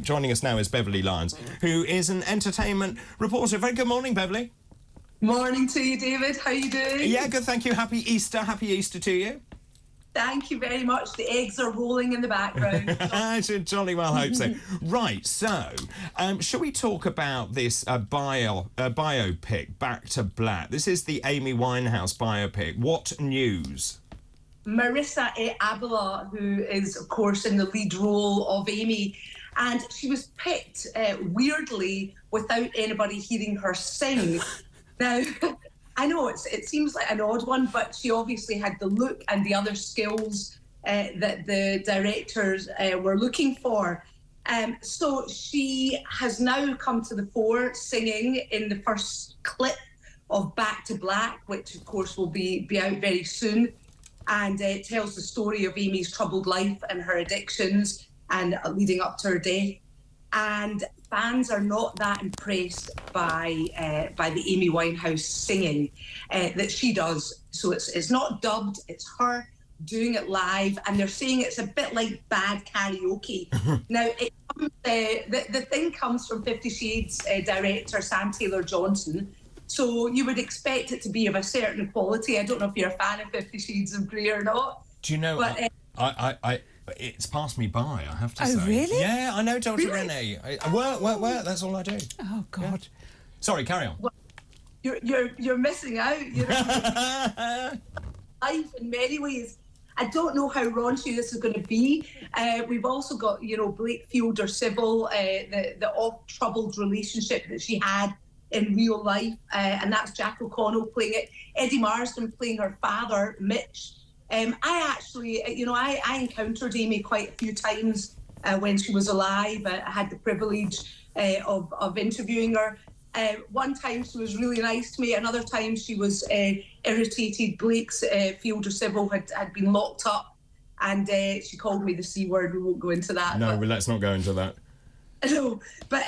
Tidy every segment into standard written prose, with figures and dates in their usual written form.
biopic. Joining us now is Beverley Lyons, who is an entertainment reporter. Very good morning, Beverley. Morning to you, David. How are you doing? Yeah, good, thank you. Happy Easter. Happy Easter to you. Thank you very much. The eggs are rolling in the background. I should jolly well hope so. Right, so, shall we talk about this biopic, Back to Black? This is the Amy Winehouse biopic. What news? Marissa Abela, who is, of course, in the lead role of Amy, and she was picked weirdly without anybody hearing her sing. Now, I know it seems like an odd one, but she obviously had the look and the other skills that the directors were looking for. So she has now come to the fore singing in the first clip of Back to Black, which of course will be out very soon. And it tells the story of Amy's troubled life and her addictions and leading up to her death. And fans are not that impressed by the Amy Winehouse singing that she does. So it's not dubbed, it's her doing it live, and they're saying it's a bit like bad karaoke. Now, the thing comes from 50 Shades director Sam Taylor-Johnson, so you would expect it to be of a certain quality. I don't know if you're a fan of 50 Shades of Grey or not. Do you know, but, it's passed me by, I have to say. Oh, really? Yeah, I know Dr. Renee. Work, that's all I do. Oh, God. Yeah. Sorry, carry on. Well, you're missing out. You know, life in many ways. I don't know how raunchy this is going to be. We've also got, Blake Fielder Sybil, the oft-troubled relationship that she had in real life, and that's Jack O'Connell playing it. Eddie Marsden playing her father, Mitch. I actually, I encountered Amy quite a few times when she was alive. I had the privilege of interviewing her. One time she was really nice to me. Another time she was irritated. Blake's Fielder Sybil had been locked up, and she called me the C word. We won't go into that. No, but let's not go into that. No, but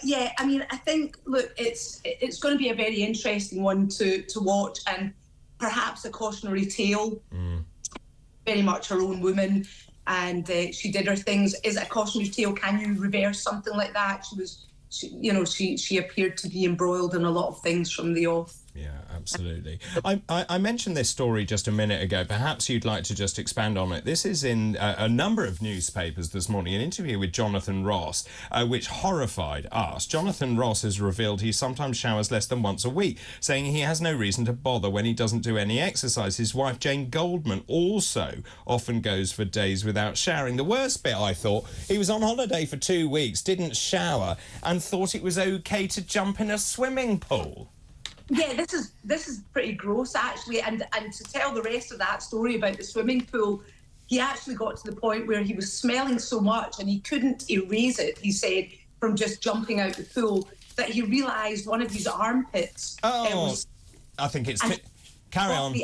yeah, I mean, I think, look, it's going to be a very interesting one to watch, and perhaps a cautionary tale. Very much her own woman, and she did her things. Is it a cautionary tale? Can you reverse something like that? She appeared to be embroiled in a lot of things from the off. Yeah, absolutely. I mentioned this story just a minute ago. Perhaps you'd like to just expand on it. This is in a number of newspapers this morning, an interview with Jonathan Ross, which horrified us. Jonathan Ross has revealed he sometimes showers less than once a week, saying he has no reason to bother when he doesn't do any exercise. His wife, Jane Goldman, also often goes for days without showering. The worst bit, I thought, he was on holiday for 2 weeks, didn't shower, and thought it was okay to jump in a swimming pool. Yeah, this is pretty gross, actually, and to tell the rest of that story about the swimming pool, he actually got to the point where he was smelling so much and he couldn't erase it, he said, from just jumping out the pool, that he realised one of his armpits... I think it's... Carry on.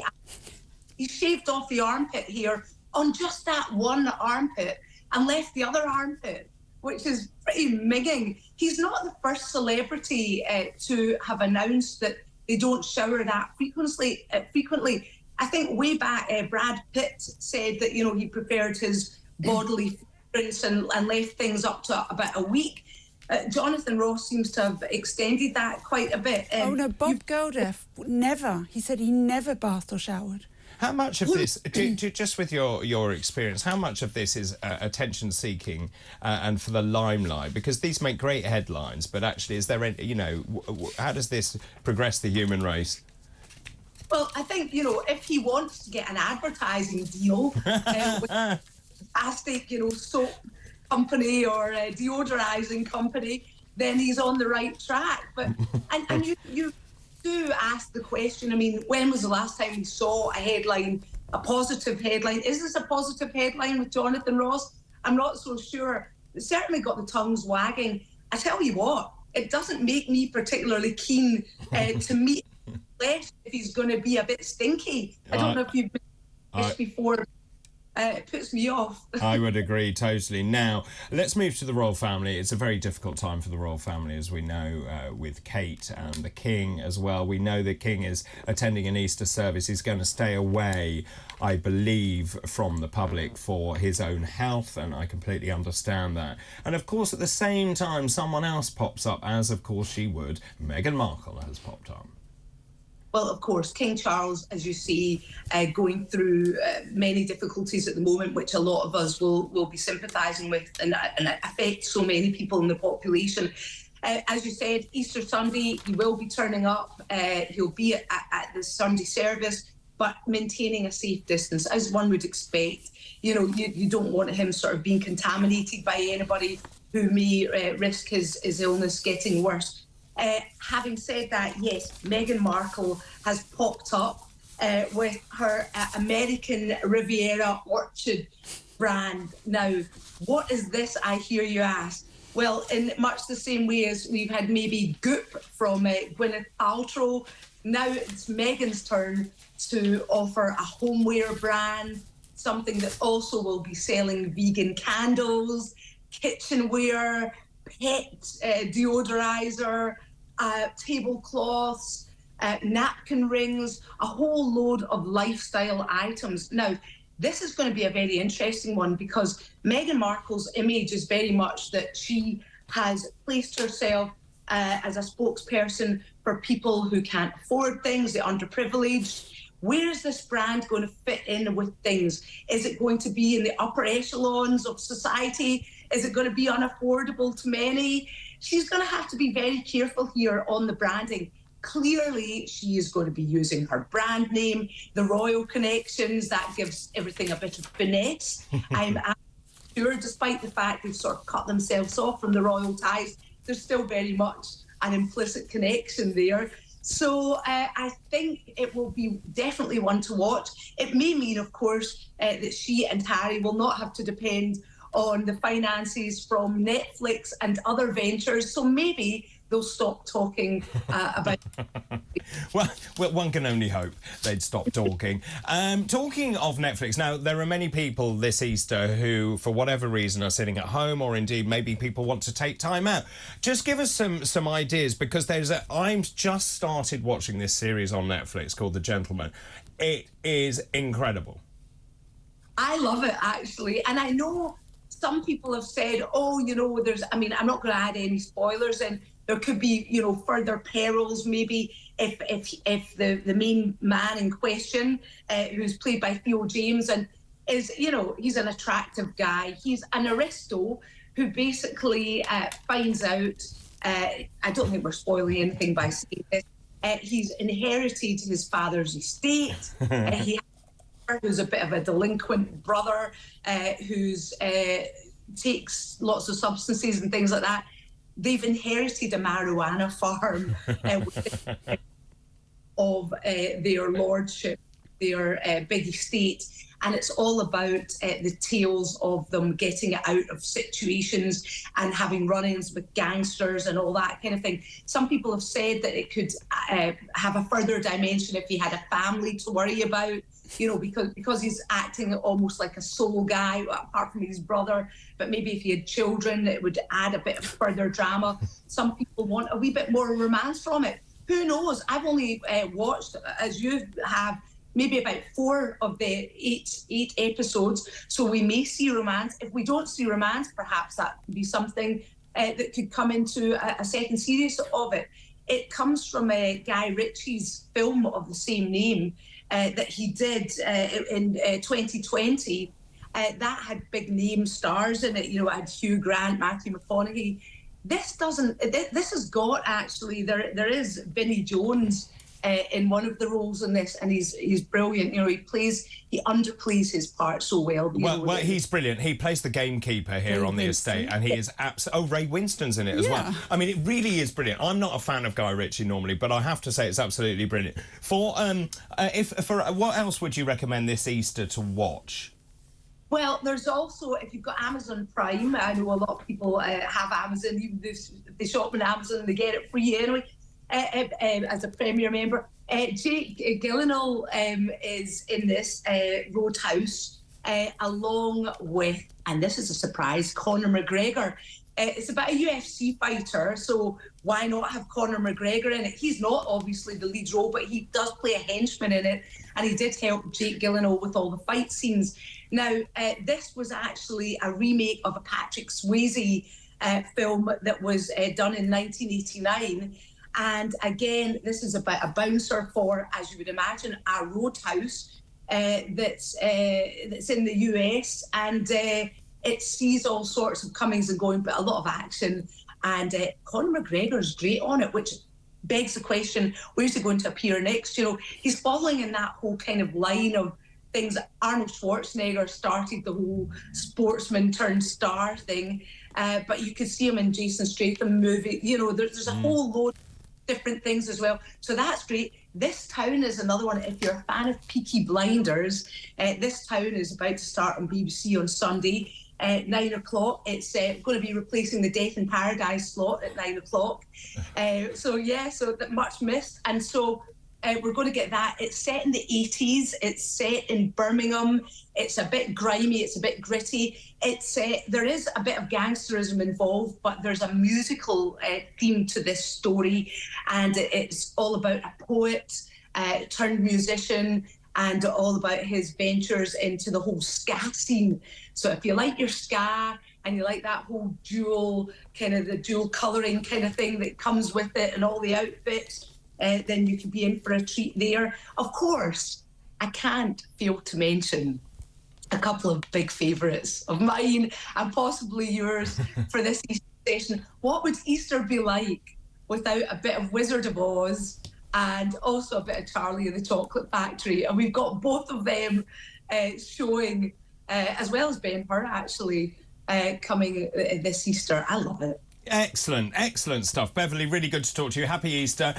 He shaved off the armpit hair on just that one armpit and left the other armpit, which is pretty minging. He's not the first celebrity to have announced that they don't shower that frequently. I think way back, Brad Pitt said that, he preferred his bodily footprints and left things up to about a week. Jonathan Ross seems to have extended that quite a bit. Oh, no, Bob Geldof, never. He said he never bathed or showered. How much of this, just with your experience, how much of this is attention-seeking and for the limelight? Because these make great headlines, but actually, is there any, how does this progress the human race? Well, I think, if he wants to get an advertising deal with a fantastic, soap company or a deodorizing company, then he's on the right track. But and you do ask the question, I mean, when was the last time we saw a headline, a positive headline? Is this a positive headline with Jonathan Ross? I'm not so sure. It certainly got the tongues wagging. I tell you what, it doesn't make me particularly keen to meet less if he's going to be a bit stinky. I don't know if you've been before. It puts me off. I would agree totally. Now, let's move to the royal family. It's a very difficult time for the royal family, as we know, with Kate and the King as well. We know the King is attending an Easter service. He's going to stay away, I believe, from the public for his own health, and I completely understand that. And, of course, at the same time, someone else pops up, as, of course, she would. Meghan Markle has popped up. Well, of course, King Charles, as you see, going through many difficulties at the moment, which a lot of us will be sympathising with, and affect so many people in the population. As you said, Easter Sunday, he will be turning up. He'll be at the Sunday service, but maintaining a safe distance, as one would expect. You know, you don't want him sort of being contaminated by anybody who may risk his illness getting worse. Having said that, yes, Meghan Markle has popped up with her American Riviera Orchard brand. Now, what is this, I hear you ask? Well, in much the same way as we've had maybe Goop from Gwyneth Paltrow, now it's Meghan's turn to offer a homeware brand, something that also will be selling vegan candles, kitchenware, pet deodorizer, tablecloths, napkin rings, a whole load of lifestyle items. Now, this is going to be a very interesting one because Meghan Markle's image is very much that she has placed herself as a spokesperson for people who can't afford things, the underprivileged. Where is this brand going to fit in with things? Is it going to be in the upper echelons of society? Is it going to be unaffordable to many? She's going to have to be very careful here on the branding. Clearly, she is going to be using her brand name, the royal connections. That gives everything a bit of finesse. I'm sure, despite the fact they've sort of cut themselves off from the royal ties, there's still very much an implicit connection there. So I think it will be definitely one to watch. It may mean, of course, that she and Harry will not have to depend on the finances from Netflix and other ventures. So maybe they'll stop talking about... Well, one can only hope they'd stop talking. Talking of Netflix, now, there are many people this Easter who, for whatever reason, are sitting at home, or indeed maybe people want to take time out. Just give us some ideas, because I've just started watching this series on Netflix called The Gentleman. It is incredible. I love it, actually. And I know some people have said, oh, you know, I'm not going to add any spoilers in. There could be, you know, further perils maybe if the main man in question, who's played by Theo James, and is, you know, he's an attractive guy. He's an aristo who basically finds out, I don't think we're spoiling anything by saying this, he's inherited his father's estate. He who's a bit of a delinquent brother, who's takes lots of substances and things like that. They've inherited a marijuana farm of their lordship, their big estate, and it's all about the tales of them getting out of situations and having run-ins with gangsters and all that kind of thing. Some people have said that it could have a further dimension if he had a family to worry about, you know, because he's acting almost like a sole guy, apart from his brother. But maybe if he had children, it would add a bit of further drama. Some people want a wee bit more romance from it. Who knows? I've only watched, as you have, maybe about 4 of the eight episodes. So we may see romance. If we don't see romance, perhaps that could be something that could come into a second series of it. It comes from Guy Ritchie's film of the same name that he did in 2020. That had big name stars in it. You know, it had Hugh Grant, Matthew McConaughey. This doesn't. This has got, actually, there is Vinnie Jones in one of the roles in this, and he's brilliant. You know, he underplays his part so well. Well, he's brilliant. He plays the gamekeeper here on the estate, and he is absolutely... Oh, Ray Winston's in it as well. I mean, it really is brilliant. I'm not a fan of Guy Ritchie normally, but I have to say it's absolutely brilliant. What else would you recommend this Easter to watch? Well, there's also, if you've got Amazon Prime, I know a lot of people have Amazon, even if they shop on Amazon, they get it free anyway. As a Premier member, Jake Gyllenhaal is in this Roadhouse. along with, and this is a surprise, Conor McGregor. It's about a UFC fighter, so why not have Conor McGregor in it? He's not obviously the lead role, but he does play a henchman in it, and he did help Jake Gyllenhaal with all the fight scenes. Now, this was actually a remake of a Patrick Swayze film that was done in 1989. And again, this is about a bouncer for, as you would imagine, a roadhouse that's in the US, and it sees all sorts of comings and going, but a lot of action. And Conor McGregor's great on it, which begs the question, where's he going to appear next? You know, he's following in that whole kind of line of things. Arnold Schwarzenegger started the whole sportsman turned star thing, but you could see him in Jason Statham movie. You know, there's a whole load of different things as well. So that's great. This Town is another one. If you're a fan of Peaky Blinders, This Town is about to start on BBC on Sunday. 9 o'clock. It's going to be replacing the Death in Paradise slot at 9 o'clock. So that much missed. And so we're going to get that. It's set in the 80s. It's set in Birmingham. It's a bit grimy. It's a bit gritty. There is a bit of gangsterism involved, but there's a musical theme to this story. And it's all about a poet turned musician, and all about his ventures into the whole ska scene. So if you like your ska and you like that whole dual colouring kind of thing that comes with it and all the outfits, then you can be in for a treat there. Of course, I can't fail to mention a couple of big favourites of mine and possibly yours for this Easter session. What would Easter be like without a bit of Wizard of Oz and also a bit of Charlie and the Chocolate Factory? And we've got both of them showing, as well as Ben-Hur, actually, coming this Easter. I love it. Excellent stuff. Beverley, really good to talk to you. Happy Easter.